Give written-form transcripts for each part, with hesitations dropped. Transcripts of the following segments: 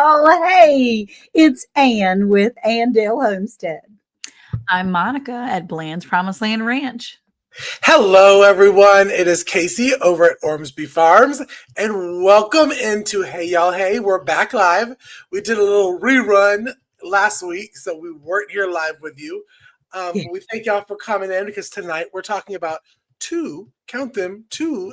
y'all. Hey, it's Ann with Andale Homestead. I'm Monica at Bland's Promised Land Ranch. Hello, everyone. It is Cayce over at Ormsby Farms, and welcome into Hey Y'all Hey. We're back live. We did a little rerun last week, so we weren't here live with you. We thank y'all for coming in because tonight we're talking about two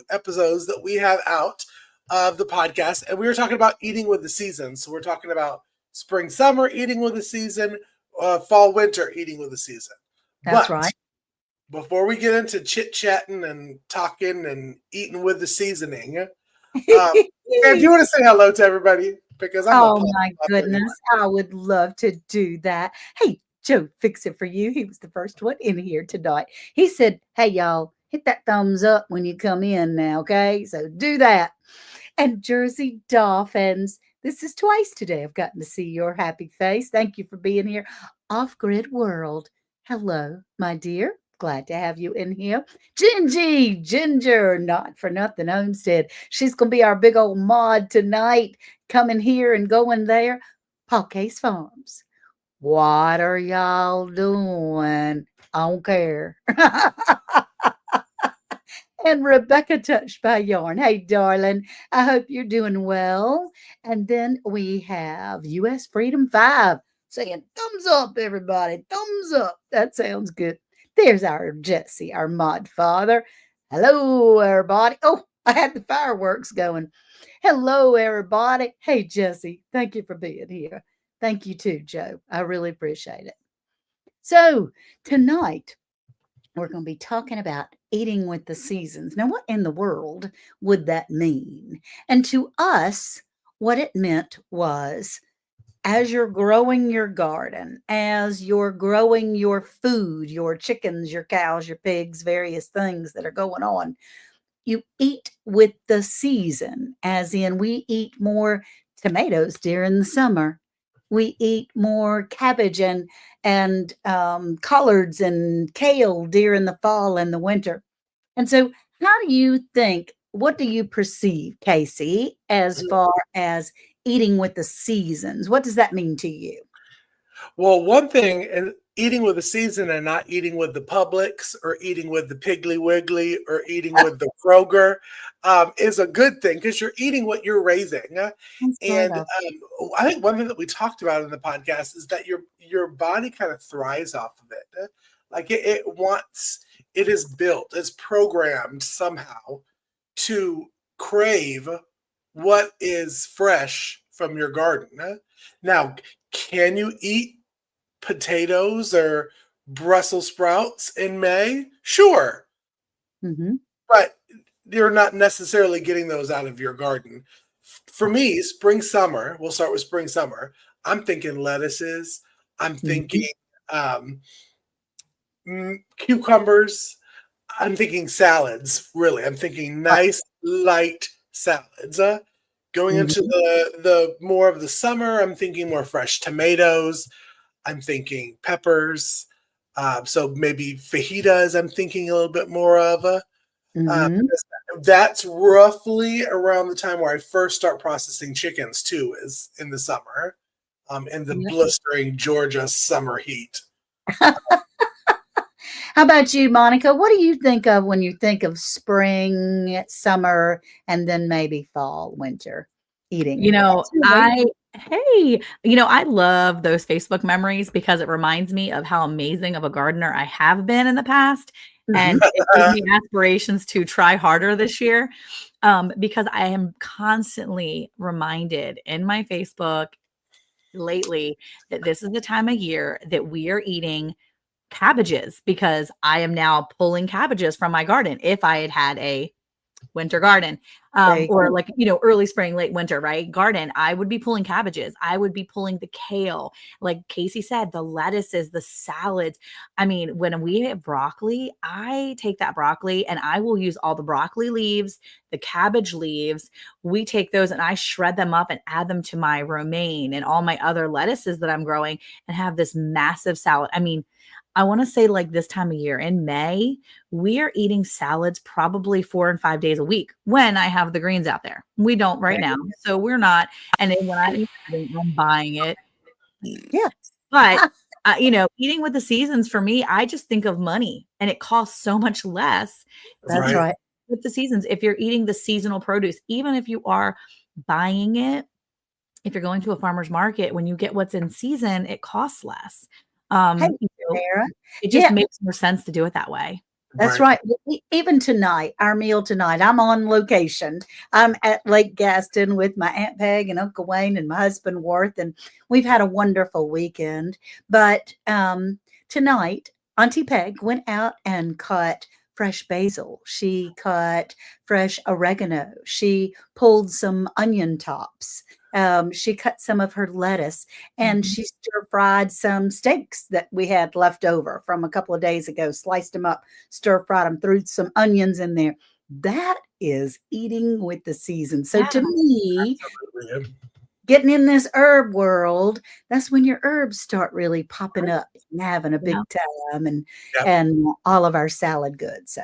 episodes that we have out of the podcast, and we were talking about eating with the seasons. So we're talking about spring, summer eating with the season, fall, winter eating with the season. That's right. Before we get into chit-chatting and talking and eating with the seasoning, and do you want to say hello to everybody? Because oh my goodness, I would love to do that. Hey, Joe, fix it for you. He was the first one in here tonight. He said, hey, y'all, hit that thumbs up when you come in now, okay? So do that. And Jersey Dolphins, this is twice today I've gotten to see your happy face. Thank you for being here. Off-Grid World. Hello, my dear. Glad to have you in here. Ginger, not for nothing, Homestead. She's going to be our big old mod tonight, coming here and going there. Cayce Farms. What are y'all doing? I don't care. And Rebecca Touched by Yarn. Hey, darling, I hope you're doing well. And then we have U.S. Freedom 5 saying, thumbs up, everybody. Thumbs up. That sounds good. There's our Jesse, our mod father. Hello, everybody. Oh, I had the fireworks going. Hello, everybody. Hey, Jesse, thank you for being here. Thank you too, Joe. I really appreciate it. So tonight, we're going to be talking about eating with the seasons. Now, what in the world would that mean? And to us, what it meant was, as you're growing your garden, as you're growing your food, your chickens, your cows, your pigs, various things that are going on, you eat with the season, as in we eat more tomatoes during the summer. We eat more cabbage and collards and kale during the fall and the winter. And so how do you think, what do you perceive, Cayce, as far as eating with the seasons? What does that mean to you? Well, one thing, and eating with the season and not eating with the Publix or eating with the Piggly Wiggly or eating with the Kroger is a good thing because you're eating what you're raising. And I think one thing that we talked about in the podcast is that your body kind of thrives off of it. Like it is built, it's programmed somehow to crave what is fresh from your garden. Now, can you eat potatoes or Brussels sprouts in May? Sure. Mm-hmm. But you're not necessarily getting those out of your garden. For me, spring, summer, we'll start with spring, summer. I'm thinking lettuces. I'm thinking cucumbers. I'm thinking salads, really. I'm thinking nice, light salads. Going into the more of the summer, I'm thinking more fresh tomatoes. I'm thinking peppers. So maybe fajitas I'm thinking a little bit more of. That's roughly around the time where I first start processing chickens too, is in the summer, in the blistering Georgia summer heat. How about you, Monica? What do you think of when you think of spring, summer, and then maybe fall, winter eating? I love those Facebook memories because it reminds me of how amazing of a gardener I have been in the past. And it gives me aspirations to try harder this year because I am constantly reminded in my Facebook lately that this is the time of year that we are eating cabbages because I am now pulling cabbages from my garden. If I had a winter garden or early spring, late winter, right? Garden, I would be pulling cabbages. I would be pulling the kale. Like Cayce said, the lettuces, the salads. I mean, when we have broccoli, I take that broccoli and I will use all the broccoli leaves, the cabbage leaves. We take those and I shred them up and add them to my romaine and all my other lettuces that I'm growing and have this massive salad. I mean, I want to say like this time of year in May, we are eating salads probably 4 and 5 days a week when I have the greens out there. We don't right now. So we're not. And then when I eat it, I'm buying it. Yeah. But, eating with the seasons for me, I just think of money and it costs so much less. That's right. With the seasons, if you're eating the seasonal produce, even if you are buying it, if you're going to a farmer's market, when you get what's in season, it costs less. Hey, You know, Sarah. it just Yeah, makes more sense to do it that way. that's right. Even tonight, our meal tonight, I'm on location. I'm at Lake Gaston with my Aunt Peg and Uncle Wayne and my husband Worth, and we've had a wonderful weekend. But tonight, Auntie Peg went out and cut fresh basil. She cut fresh oregano. She pulled some onion tops. She cut some of her lettuce and she stir fried some steaks that we had left over from a couple of days ago, sliced them up, stir fried them, threw some onions in there. That is eating with the season. So to me, getting in this herb world, that's when your herbs start really popping up and having a big time and all of our salad goods. So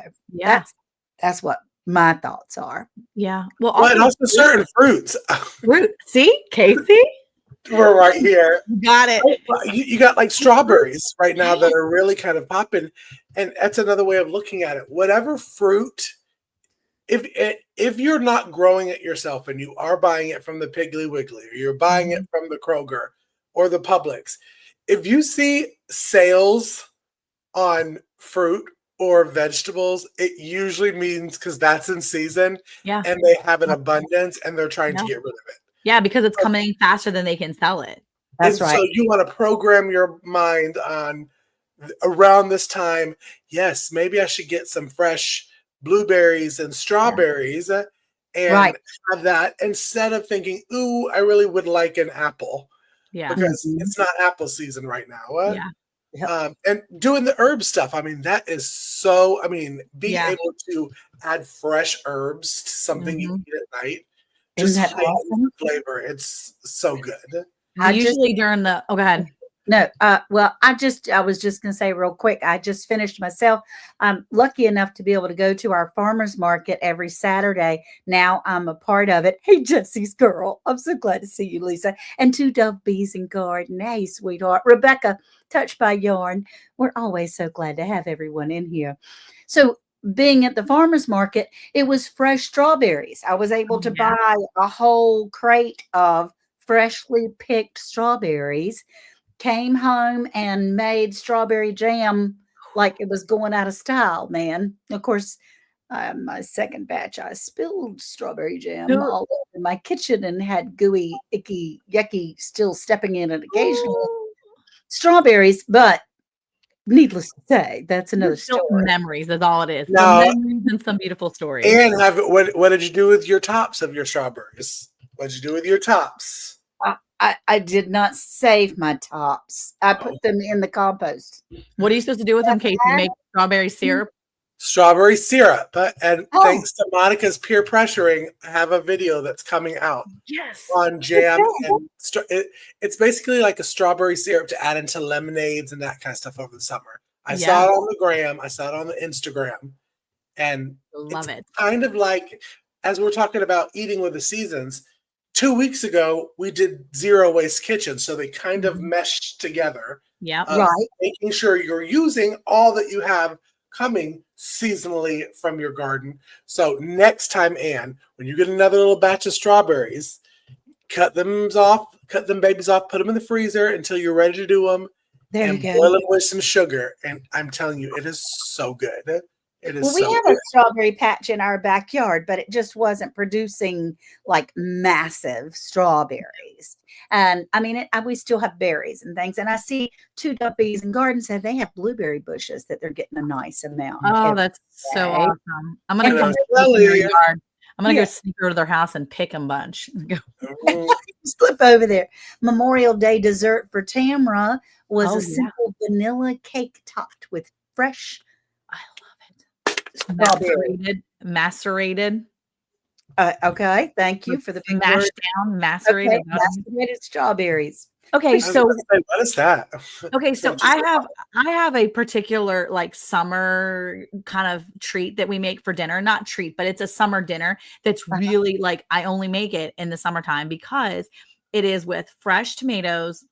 that's what my thoughts are. Yeah. Well, and also certain fruits. Fruit. See, Cayce? We're right here. Got it. You got like strawberries right now that are really kind of popping. And that's another way of looking at it. Whatever fruit, if you're not growing it yourself and you are buying it from the Piggly Wiggly or you're buying it from the Kroger or the Publix, if you see sales on fruit or vegetables, it usually means because that's in season and they have an abundance and they're trying to get rid of it. Yeah, because it's coming faster than they can sell it. That's right. So you want to program your mind on around this time. Yes, maybe I should get some fresh blueberries and strawberries and have that instead of thinking, ooh, I really would like an apple. Yeah. Because it's not apple season right now. Yep. And doing the herb stuff. I mean, that is so, being able to add fresh herbs to something you eat at night. Just awesome? Flavor. It's so good. Usually during the, go ahead. No, well, I was just going to say real quick, I just finished myself. I'm lucky enough to be able to go to our farmer's market every Saturday. Now I'm a part of it. Hey, Jesse's girl. I'm so glad to see you, Lisa. And Two Dove Bees and Garden. Hey, sweetheart. Rebecca, Touched by Yarn. We're always so glad to have everyone in here. So being at the farmer's market, it was fresh strawberries. I was able to buy a whole crate of freshly picked strawberries. Came home and made strawberry jam like it was going out of style, man. Of course, my second batch, I spilled strawberry jam all over my kitchen and had gooey, icky, yucky still stepping in it occasionally. Strawberries, but needless to say, that's another story. Memories is all it is. No. Memories and some beautiful stories. And what did you do with your tops of your strawberries? What did you do with your tops? I did not save my tops. I put them in the compost. What are you supposed to do with them, Cayce? Make strawberry syrup? Strawberry syrup. And thanks to Monica's peer pressuring, I have a video that's coming out on jam. And it's basically like a strawberry syrup to add into lemonades and that kind of stuff over the summer. I saw it on the gram. I saw it on the Instagram. And Love it. Kind of like, as we're talking about eating with the seasons, 2 weeks ago, we did zero waste kitchen. So they kind of meshed together. Yeah. Right. Making sure you're using all that you have coming seasonally from your garden. So next time, Anne, when you get another little batch of strawberries, cut them babies off, put them in the freezer until you're ready to do them. There you go. Boil them with some sugar. And I'm telling you, it is so good. It is we have a strawberry patch in our backyard, but it just wasn't producing like massive strawberries. And we still have berries and things. And I see Two Dove Bees and Garden said they have blueberry bushes that they're getting a nice amount. Oh, that's so awesome. I'm going to come to their yard. I'm going to go sneak over to their house and pick a bunch. Slip over there. Memorial Day dessert for Tamra was a simple vanilla cake topped with fresh. Macerated. Okay, thank you for the big mashed down, macerated. Okay, macerated strawberries. Okay, so What is that? okay, so I have a particular like summer kind of treat that we make for dinner. Not treat, but it's a summer dinner that's really like I only make it in the summertime because it is with fresh tomatoes.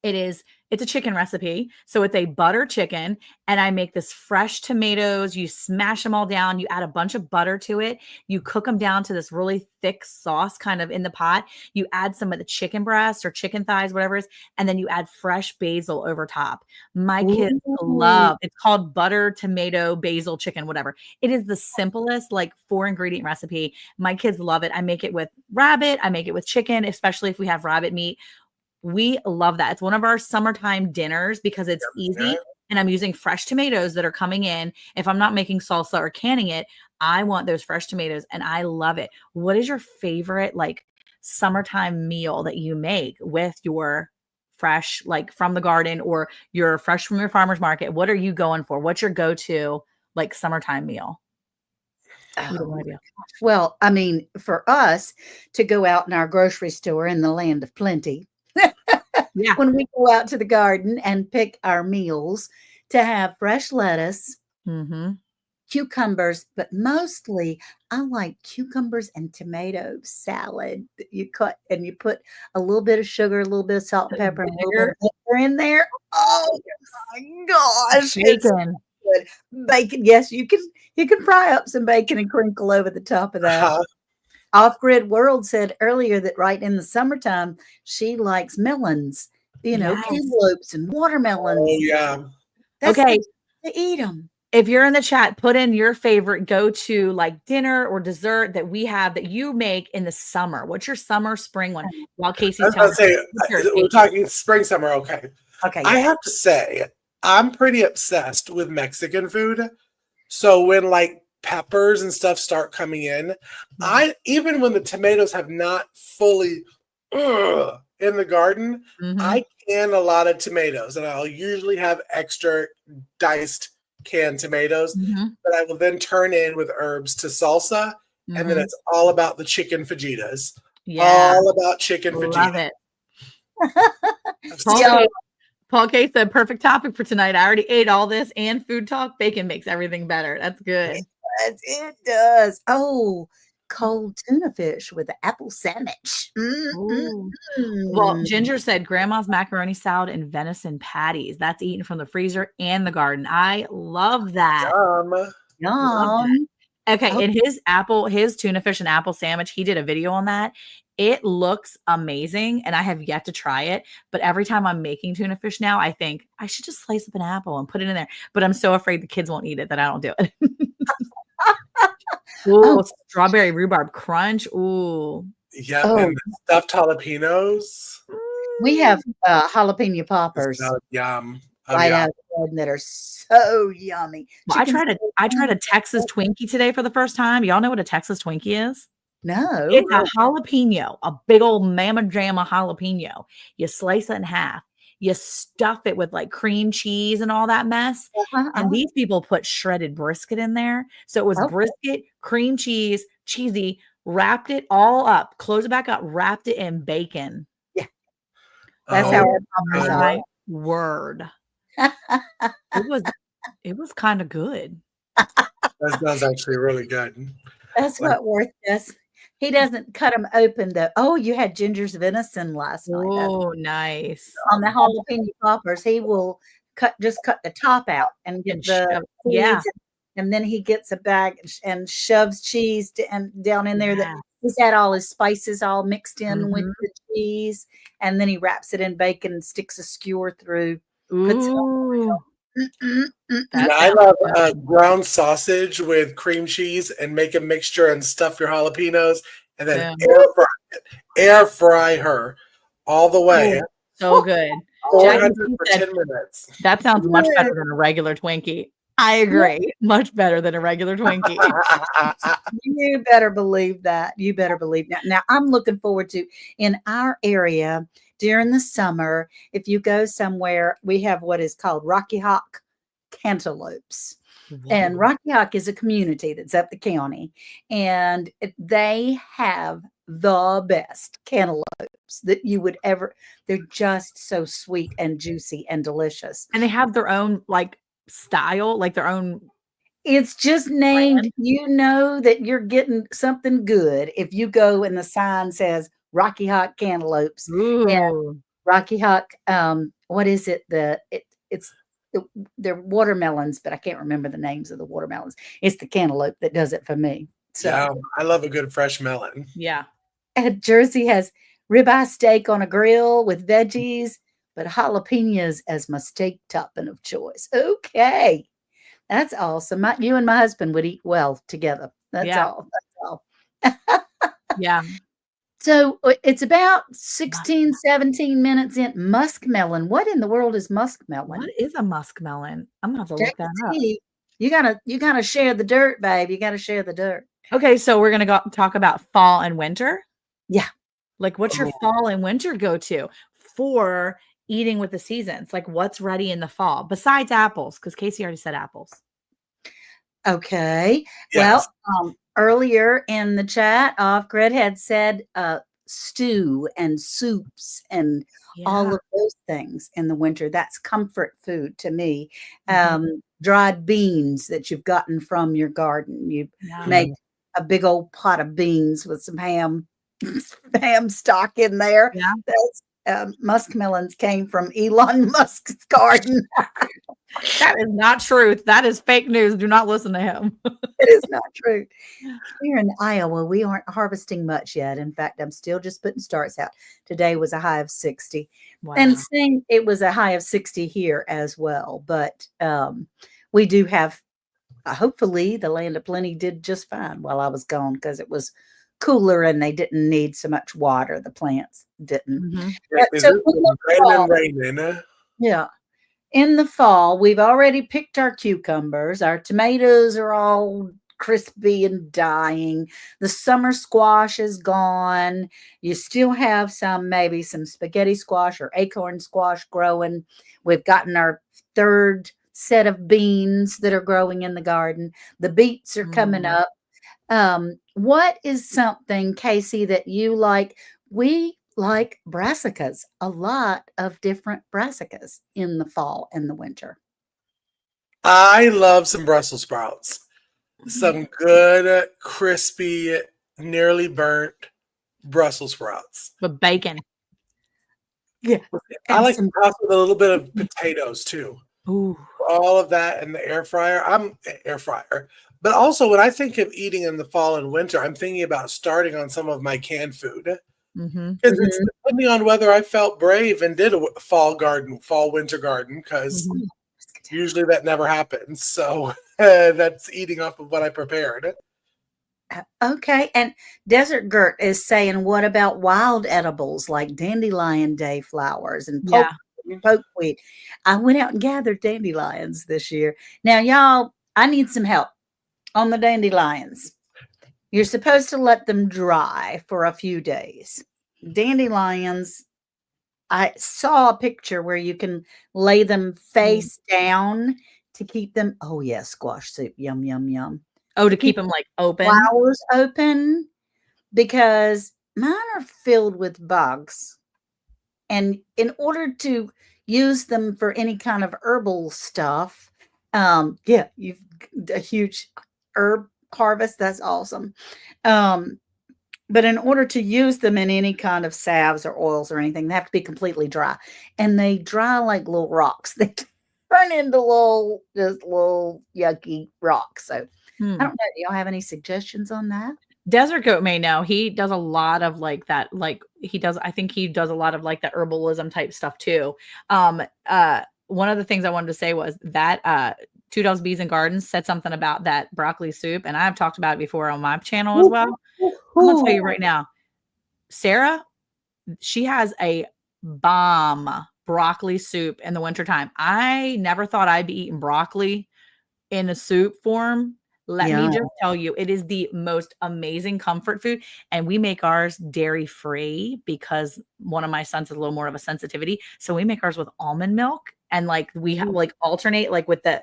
It's a chicken recipe. So it's a butter chicken and I make this fresh tomatoes. You smash them all down. You add a bunch of butter to it. You cook them down to this really thick sauce kind of in the pot. You add some of the chicken breasts or chicken thighs, whatever it is, and then you add fresh basil over top. My kids Ooh. love it's called butter tomato basil chicken, whatever. It is the simplest, like 4 ingredient recipe. My kids love it. I make it with rabbit. I make it with chicken, especially if we have rabbit meat. We love that. It's one of our summertime dinners because it's easy and I'm using fresh tomatoes that are coming in. If I'm not making salsa or canning it, I want those fresh tomatoes and I love it. What is your favorite like summertime meal that you make with your fresh, like from the garden or your fresh from your farmer's market? What are you going for? What's your go-to like summertime meal? You have Oh no my idea. gosh. Well, I mean, for us to go out in our grocery store in the land of plenty, Yeah. when we go out to the garden and pick our meals, to have fresh lettuce, Mm-hmm. cucumbers, but mostly I like cucumbers and tomato salad that you cut and you put a little bit of sugar, a little bit of salt and pepper, and a little bit Vinegar, of butter in there. Oh my gosh, it's so bacon. good. Bacon, yes, you can fry up some bacon and crinkle over the top of that. Uh-huh. Off Grid World said earlier that right in the summertime she likes melons, Yes. cantaloupes and Oh, watermelons. yeah. That's the Okay. to eat them. If you're in the chat, put in your favorite go-to like dinner or dessert that we have that you make in the summer. What's your summer, spring one? While I Casey's was about telling to say, what's yours, we're Casey? talking spring, summer. Okay. Okay, I yeah. have to say, I'm pretty obsessed with Mexican food. So when like peppers and stuff start coming in, even when the tomatoes have not fully in the garden, Mm-hmm. I can a lot of tomatoes, and I'll usually have extra diced canned tomatoes Mm-hmm. that I will then turn in with herbs to salsa, and then Mm-hmm. it's all about the chicken fajitas. Yeah. All about chicken fajitas. Love it. Paul Yeah, K. Paul K said perfect topic for tonight. I already ate all this and food talk. Bacon makes everything better. That's good. it does. Oh, cold tuna fish with the apple sandwich. Ooh. Well, Mm. Ginger said grandma's macaroni salad and venison patties. That's eaten from the freezer and the garden. I love that. Yum. Love that. Yum. Okay, Oh, and his tuna fish and apple sandwich, he did a video on that. It looks amazing, and I have yet to try it. But every time I'm making tuna fish now, I think I should just slice up an apple and put it in there. But I'm so afraid the kids won't eat it that I don't do it. oh, Ooh, strawberry rhubarb crunch. Ooh. Yep, oh. and the stuffed jalapenos. We have jalapeno poppers Yum. right Yeah. out of the garden that are so yummy. Well, I tried a Texas Twinkie today for the first time. Y'all know what a Texas Twinkie is? No. It's a jalapeno, a big old mamma jamma jalapeno. You slice it in half. You stuff it with like cream cheese and all that mess. Uh-huh, And uh-huh. these people put shredded brisket in there. So it was Okay. brisket, cream cheese, cheesy, wrapped it all up, closed it back up, wrapped it in bacon. Yeah, that's how Oh, our poppers are. My word. It was kind of good. that sounds actually really good. That's Like, what Worth does. He doesn't cut them open though. Oh, you had Ginger's venison last night. That's Oh, nice. on the jalapeno poppers. He will cut the top out and get And the shove yeah, seeds, and then he gets a bag and shoves cheese and down in there that yeah. he's had all his spices all mixed in with Mhm. the cheese, and then he wraps it in bacon and sticks a skewer through, puts it on. Ooh, and that I sounds love good. ground sausage with cream cheese and make a mixture and stuff your jalapenos and then Boom. air fry her all the way. Ooh, so good. Jackie 400 P for said 10 minutes. that sounds much Yeah. better than a regular Twinkie. I agree. Much better than a regular Twinkie. You better believe that. You better believe that. Now, I'm looking forward to in our area during the summer. If you go somewhere, we have what is called Rocky Hawk cantaloupes. And Whoa. Rocky Hawk is a community that's up the county, and they have the best cantaloupes that you would ever. They're just so sweet and juicy and delicious. And they have their own like style, like their own It's just named, brand. you know that you're getting something good if you go and the sign says Rocky Hawk cantaloupes. Ooh. Rocky Hawk, what is it? It's they're watermelons, but I can't remember the names of the watermelons. It's the cantaloupe that does it for me. So Yeah, I love a good fresh melon. Yeah. and Jersey has ribeye steak on a grill with veggies, but jalapenos as my steak topping of choice. Okay, that's awesome. You and my husband would eat well together. That's Yeah. all. That's all. Yeah. So it's about 16, 17 minutes in. Muskmelon. What in the world is muskmelon? What is a muskmelon? I'm gonna have to look that up. You gotta share the dirt, babe. You gotta share the dirt. Okay, so we're gonna go talk about fall and winter. Yeah. Like, what's your fall and winter go to for eating with the seasons? Like, what's ready in the fall besides apples? Because Casey already said apples. Okay. Yes. Well, earlier in the chat, Gred had said stew and soups and all of those things in the winter. That's comfort food to me. Dried beans that you've gotten from your garden. You make a big old pot of beans with some ham stock in there. Yeah. That's muskmelons came from Elon Musk's garden. That is not truth. That is fake news. Do not listen to him. It is not true. Here in Iowa, we aren't harvesting much yet. In fact, I'm still just putting starts out. Today was a high of 60. Wow. And saying it was a high of 60 here as well. But we do have, hopefully, the Land of Plenty did just fine while I was gone because it was cooler and they didn't need so much water. The plants didn't. Raining. Yeah. In the fall, we've already picked our cucumbers. Our tomatoes are all crispy and dying. The summer squash is gone. You still have maybe some spaghetti squash or acorn squash growing. We've gotten our third set of beans that are growing in the garden. The beets are coming up. What is something, Casey, that you like? We like brassicas, a lot of different brassicas in the fall and the winter. I love some Brussels sprouts. Some good, crispy, nearly burnt Brussels sprouts. With bacon. Yeah. I like to toss with a little bit of potatoes too. Ooh. All of that in the air fryer. I'm air fryer. But also when I think of eating in the fall and winter, I'm thinking about starting on some of my canned food. Because it's depending on whether I felt brave and did a fall winter garden, because usually that never happens. So that's eating off of what I prepared. Okay. And Desert Gert is saying, what about wild edibles like dandelion day flowers and pokeweed? I went out and gathered dandelions this year. Now, y'all, I need some help on the dandelions. You're supposed to let them dry for a few days. Dandelions, I saw a picture where you can lay them face down to keep them. Oh, yeah, squash soup. Yum, yum, yum. Oh, to keep them like open? Flowers open, because mine are filled with bugs. And in order to use them for any kind of herbal stuff, you've a huge herb harvest. That's awesome. But in order to use them in any kind of salves or oils or anything, they have to be completely dry. And they dry like little rocks. They turn into little yucky rocks. So I don't know. Do y'all have any suggestions on that? Desert Goat may know. He does a lot of like that. Like I think he does a lot of like the herbalism type stuff too. One of the things I wanted to say was that Tudor's Bees and Gardens said something about that broccoli soup. And I've talked about it before on my channel as well. I'm going to tell you right now, Sarah, she has a bomb broccoli soup in the wintertime. I never thought I'd be eating broccoli in a soup form. Let me just tell you, it is the most amazing comfort food. And we make ours dairy free because one of my sons has a little more of a sensitivity. So we make ours with almond milk. and like we like alternate like with the,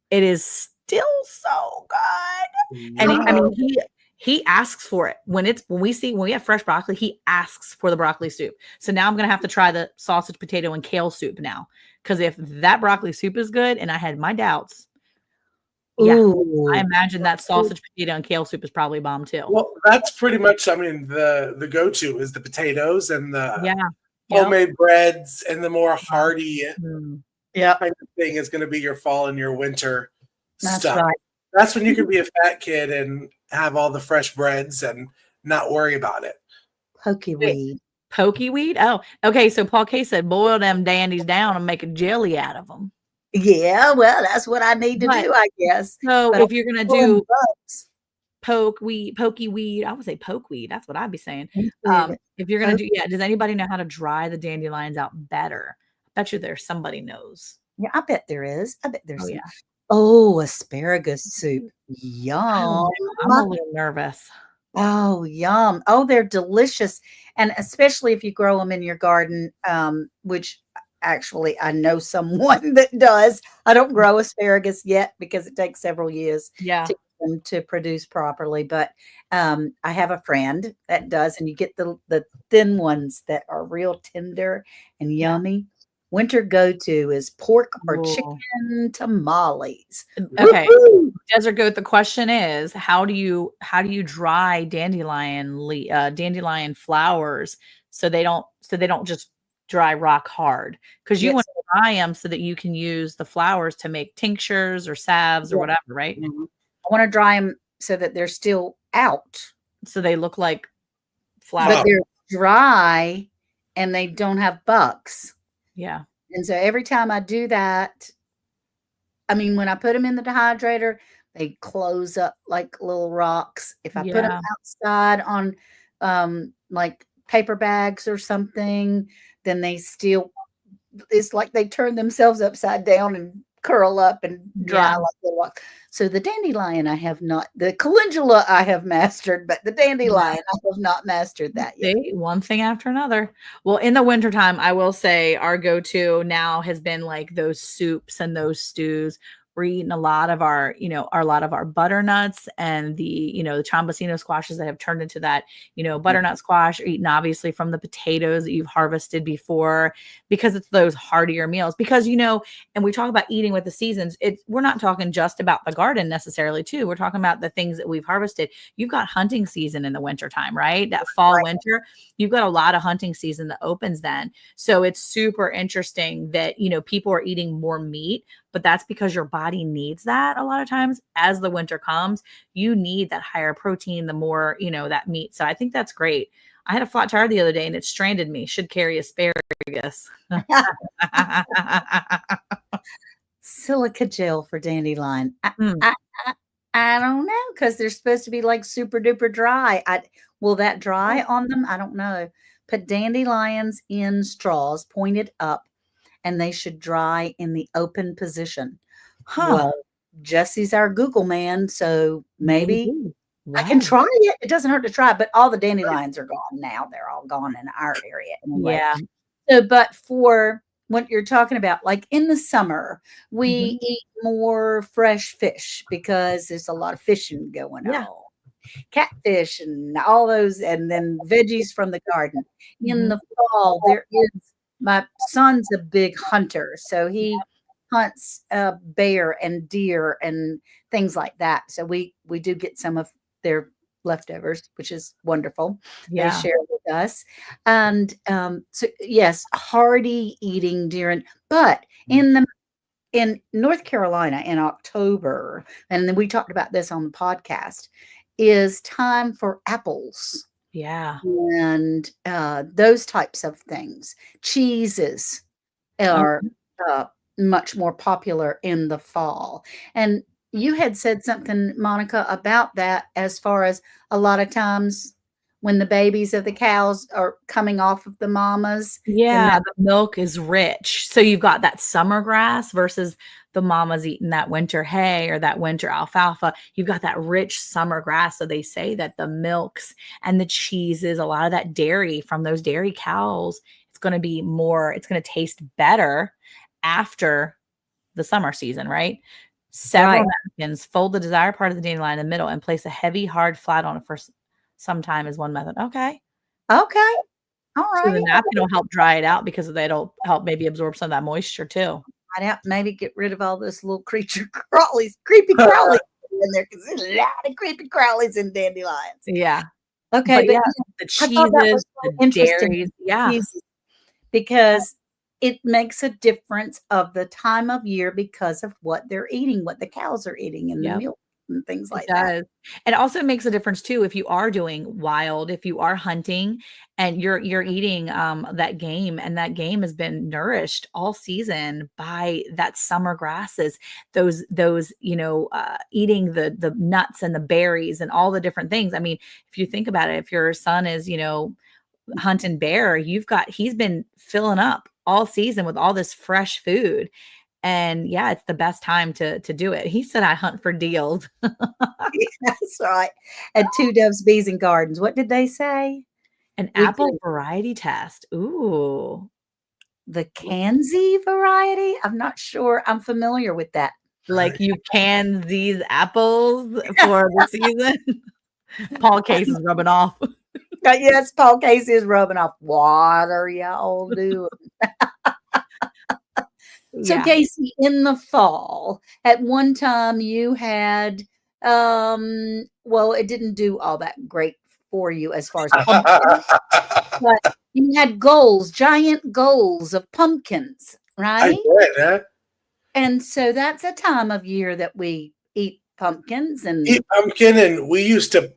it is still so good. And I mean, he asks for it when we have fresh broccoli, he asks for the broccoli soup. So now I'm going to have to try the sausage, potato, and kale soup now. Cause if that broccoli soup is good, and I had my doubts, yeah, Ooh. I imagine that sausage, potato, and kale soup is probably bomb too. Well, that's pretty much, I mean, the go-to is the potatoes and the homemade breads, and the more hearty kind of thing is going to be your fall and your winter stuff. Right. That's when you can be a fat kid and have all the fresh breads and not worry about it. Pokeweed. Pokeweed? Oh, okay. So Paul Cayce said, boil them dandies down and make a jelly out of them. Yeah, well, that's what I need to do, I guess. So but if you're going to do pokeweed, I would say pokeweed. That's what I'd be saying. If you're going to do, does anybody know how to dry the dandelions out better? I bet you there's somebody knows. Yeah, I bet there is. I bet there's. Oh, asparagus soup. Yum. I'm a little nervous. Oh, yum. Oh, they're delicious. And especially if you grow them in your garden, which actually I know someone that does. I don't grow asparagus yet because it takes several years to get them to produce properly. But I have a friend that does, and you get the thin ones that are real tender and yummy. Winter go-to is pork or chicken tamales. Okay. Desert Goat, the question is, how do you dry dandelion flowers so they don't just dry rock hard? Because you want to dry them so that you can use the flowers to make tinctures or salves or whatever, right? I want to dry them so that they're still out. So they look like flowers. But they're dry and they don't have bugs. Yeah. And so every time I do that, I mean, when I put them in the dehydrator, they close up like little rocks. If I put them outside on like paper bags or something, then they still, it's like they turn themselves upside down and curl up and dry like they walk. So the dandelion I have not, the calendula I have mastered, but the dandelion I have not mastered that yet. One thing after another. Well, in the wintertime, I will say our go-to now has been like those soups and those stews. We're eating a lot of our butternuts and the chombosino squashes that have turned into that, butternut squash, or eating obviously from the potatoes that you've harvested before, because it's those heartier meals. Because, and we talk about eating with the seasons, we're not talking just about the garden necessarily too. We're talking about the things that we've harvested. You've got hunting season in the wintertime, right? That fall, winter, you've got a lot of hunting season that opens then. So it's super interesting that, people are eating more meat, but that's because your body needs that a lot of times. As the winter comes, you need that higher protein, the more, that meat. So I think that's great. I had a flat tire the other day and it stranded me. Should carry asparagus. Silica gel for dandelion. I don't know, because they're supposed to be like super duper dry. Will that dry on them? I don't know. Put dandelions in straws pointed up, and they should dry in the open position. Well, Jesse's our Google man, so maybe I can try it. It doesn't hurt to try, but all the dandelions are gone now. They're all gone in our area anyway. Yeah. So, but for what you're talking about, like in the summer, we eat more fresh fish because there's a lot of fishing going on. Catfish and all those, and then veggies from the garden. In the fall, there is, my son's a big hunter, so he hunts bear and deer and things like that. So we do get some of their leftovers, which is wonderful. They share with us. And so yes, hearty eating during, but in North Carolina in October, and then we talked about this on the podcast, is time for apples. Yeah. And those types of things. Cheeses are much more popular in the fall. And you had said something, Monica, about that, as far as a lot of times when the babies of the cows are coming off of the mamas. Yeah, the milk is rich. So you've got that summer grass versus the mamas eating that winter hay or that winter alfalfa. You've got that rich summer grass. So they say that the milks and the cheeses, a lot of that dairy from those dairy cows, it's going to be more, it's going to taste better. after the summer season, right? Several Right. napkins, fold the desired part of the dandelion in the middle and place a heavy, hard flat on it for some time is one method. Okay. Okay. All So the right. napkin will help dry it out because it'll help maybe absorb some of that moisture too. Find out, maybe get rid of all this little creature crawlies, creepy crawlies in there because there's a lot of creepy crawlies in dandelions. Yeah. Okay, But but yeah, yeah, the I thought that was cheeses, so the interesting, dairies. Yeah. cheeses, because it makes a difference of the time of year because of what they're eating, what the cows are eating, and the Yep. milk and things It like that. does. It also makes a difference too if you are doing wild, if you are hunting and you're eating that game and that game has been nourished all season by that summer grasses, those eating the nuts and the berries and all the different things. I mean, if you think about it, if your son is, hunting bear, he's been filling up all season with all this fresh food. And yeah, it's the best time to do it. He said I hunt for deals. That's right. And two doves, bees, and gardens. What did they say? An We apple do variety test. Ooh, the Kanzi variety. I'm not sure. I'm familiar with that. like you can these apples for the season. Paul Case is rubbing off. Yes, Paul Casey is rubbing off. What are y'all doing? So, Yeah. Casey, in the fall, at one time you had, well, it didn't do all that great for you as far as pumpkins, but you had goals, giant goals of pumpkins, I right? did, huh? And so that's a time of year that we eat pumpkins Eat and pumpkin, and we used to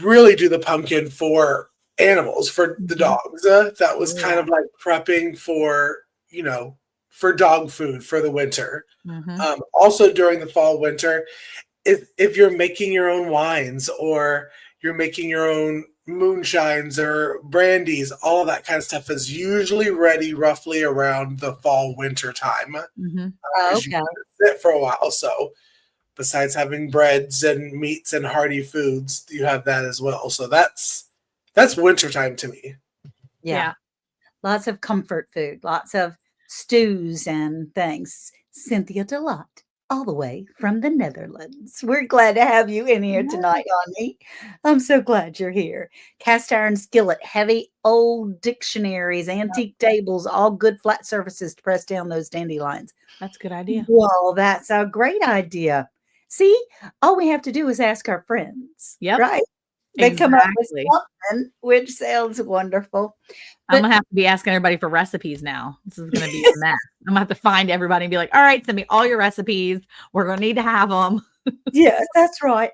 really do the pumpkin for animals, for the Mhm. dogs. That was kind Yeah. of like prepping for, for dog food for the winter. Mhm. Also during the fall, winter, if you're making your own wines or you're making your own moonshines or brandies, all of that kind of stuff is usually ready roughly around the fall winter time Mhm. oh, because you okay. let it sit for a while. So besides having breads and meats and hearty foods, you have that as well. So that's wintertime to me. Yeah. Yeah. Lots of comfort food, lots of stews and things. Cynthia Delot, all the way from the Netherlands. We're glad to have you in here tonight, honey. I'm so glad you're here. Cast iron skillet, heavy old dictionaries, antique tables, all good flat surfaces to press down those dandelions. That's a good idea. Well, that's a great idea. See, all we have to do is ask our friends, Yep. right? They come up with Exactly. something, which sounds wonderful. I'm But gonna have to be asking everybody for recipes now. This is gonna be a mess. I'm gonna have to find everybody and be like, all right, send me all your recipes. We're gonna need to have them. yes, that's right.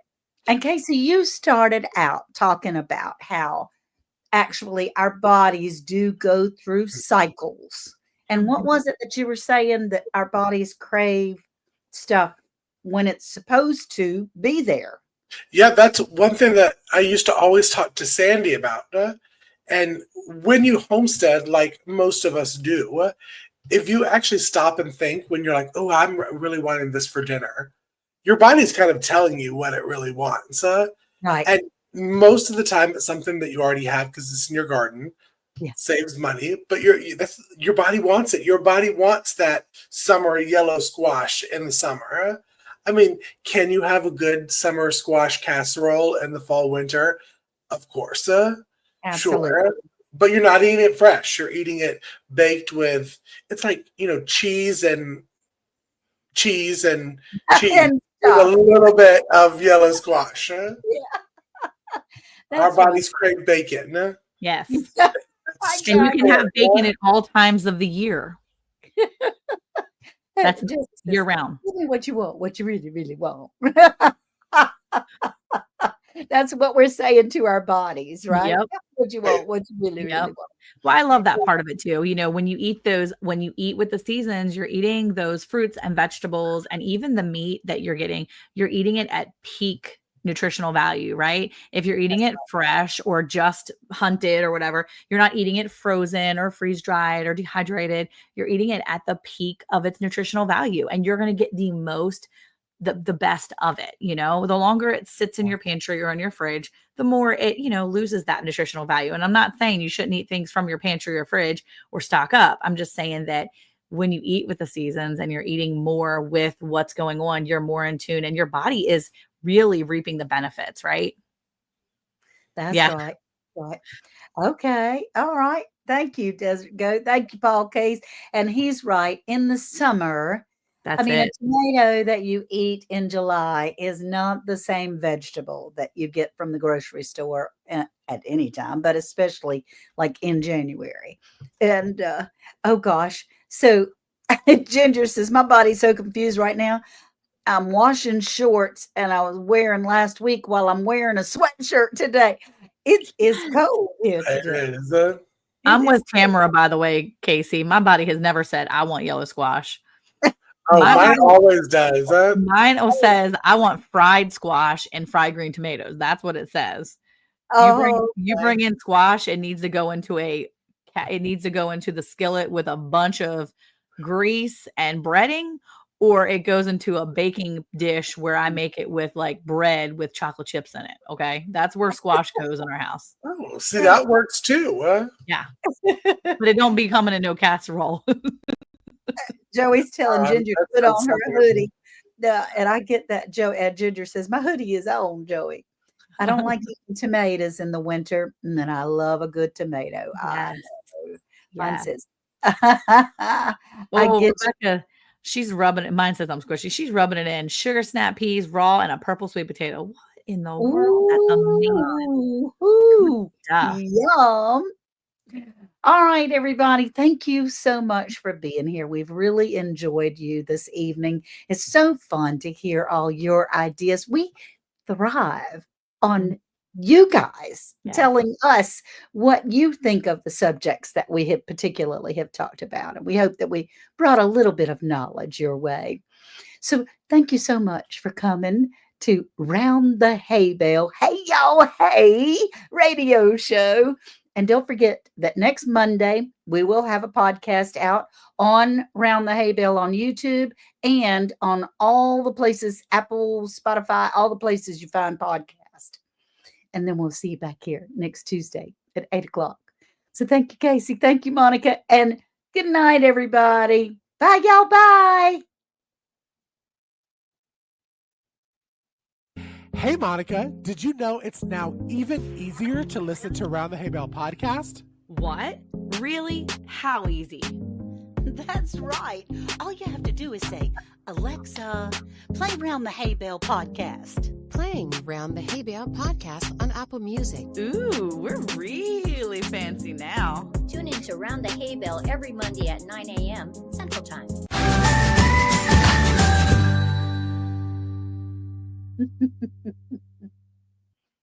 And Casey, you started out talking about how actually our bodies do go through cycles. And what was it that you were saying that our bodies crave stuff when it's supposed to be there? Yeah, that's one thing that I used to always talk to Sandy about. And when you homestead, like most of us do, if you actually stop and think when you're like, oh, I'm really wanting this for dinner, your body's kind of telling you what it really wants. Right. And most of the time, it's something that you already have because it's in your garden. Yeah. Saves money, but your body wants it. Your body wants that summer yellow squash in the summer. I mean, can you have a good summer squash casserole in the fall winter? Of course, Absolutely. sure. But you're not eating it fresh. You're eating it baked with. It's like cheese and cheese And with a stuff. little bit of yellow squash. Our That's right. bodies crave bacon. Yes. I And you got can it. have bacon at all times of the year. That's Just year round. give me what you want, what you really, really want. That's what we're saying to our bodies, right? Yep. What you want, what you really, really Yep. want. Well, I love that part of it too. When you eat when you eat with the seasons, you're eating those fruits and vegetables and even the meat that you're getting, you're eating it at peak nutritional value, right? If you're eating it fresh or just hunted or whatever, you're not eating it frozen or freeze dried or dehydrated. You're eating it at the peak of its nutritional value and you're going to get the best of it. The longer it sits in your pantry or in your fridge, the more it, loses that nutritional value. And I'm not saying you shouldn't eat things from your pantry or fridge or stock up. I'm just saying that when you eat with the seasons and you're eating more with what's going on, you're more in tune and your body is really reaping the benefits, right? That's Yeah, right. Right. Okay. All right. Thank you, Desert Goat. Thank you, Paul Case. And he's right. In the summer, I that's mean, a it. tomato that you eat in July is not the same vegetable that you get from the grocery store at any time, but especially like in January. And oh gosh. So Ginger says, my body's so confused right now. I'm washing shorts and I was wearing last week while I'm wearing a sweatshirt today. It is cold here today. There it is. It I'm is with Tamara, by the way, Casey. My body has never said, I want yellow squash. Oh, My mine body, always does. mine says, I want fried squash and fried green tomatoes. That's what it says. Oh, You okay. bring in squash, it needs to go into the skillet with a bunch of grease and breading, or it goes into a baking dish where I make it with like bread with chocolate chips in it. Okay. That's where squash goes in our house. Oh, see, that works too. Yeah. But it don't be coming in no casserole. Joey's telling Ginger to That put sounds on her so hoodie. And I get that Ginger says, my hoodie is on, Joey. I don't like eating tomatoes in the winter, and I love a good tomato. I Yes. know. Mine Yes. says, I Oh, get Rebecca, she's rubbing it. Mine says I'm squishy. She's rubbing it in sugar snap peas, raw, and a purple sweet potato. What in the world? That's amazing. Ooh, Good ooh, stuff. yum. All right, everybody. Thank you so much for being here. We've really enjoyed you this evening. It's so fun to hear all your ideas. We thrive on you guys Yes. telling us what you think of the subjects that we have particularly have talked about. And we hope that we brought a little bit of knowledge your way. So thank you so much for coming to Round the Hay Bale. Hey, y'all, hey, radio show. And don't forget that next Monday, we will have a podcast out on Round the Hay Bale on YouTube and on all the places, Apple, Spotify, all the places you find podcast. And then we'll see you back here next Tuesday at 8 o'clock. So thank you, Casey. Thank you, Monica. And good night, everybody. Bye, y'all. Bye. Hey, Monica, did you know it's now even easier to listen to Round the Hay Bale podcast? What? Really? How easy? That's right. All you have to do is say, Alexa, play Round the Hay Bale podcast. Playing Round the Hay Bale podcast on Apple Music. Ooh, we're really fancy now. Tune in to Round the Hay Bale every Monday at 9 a.m. Central Time.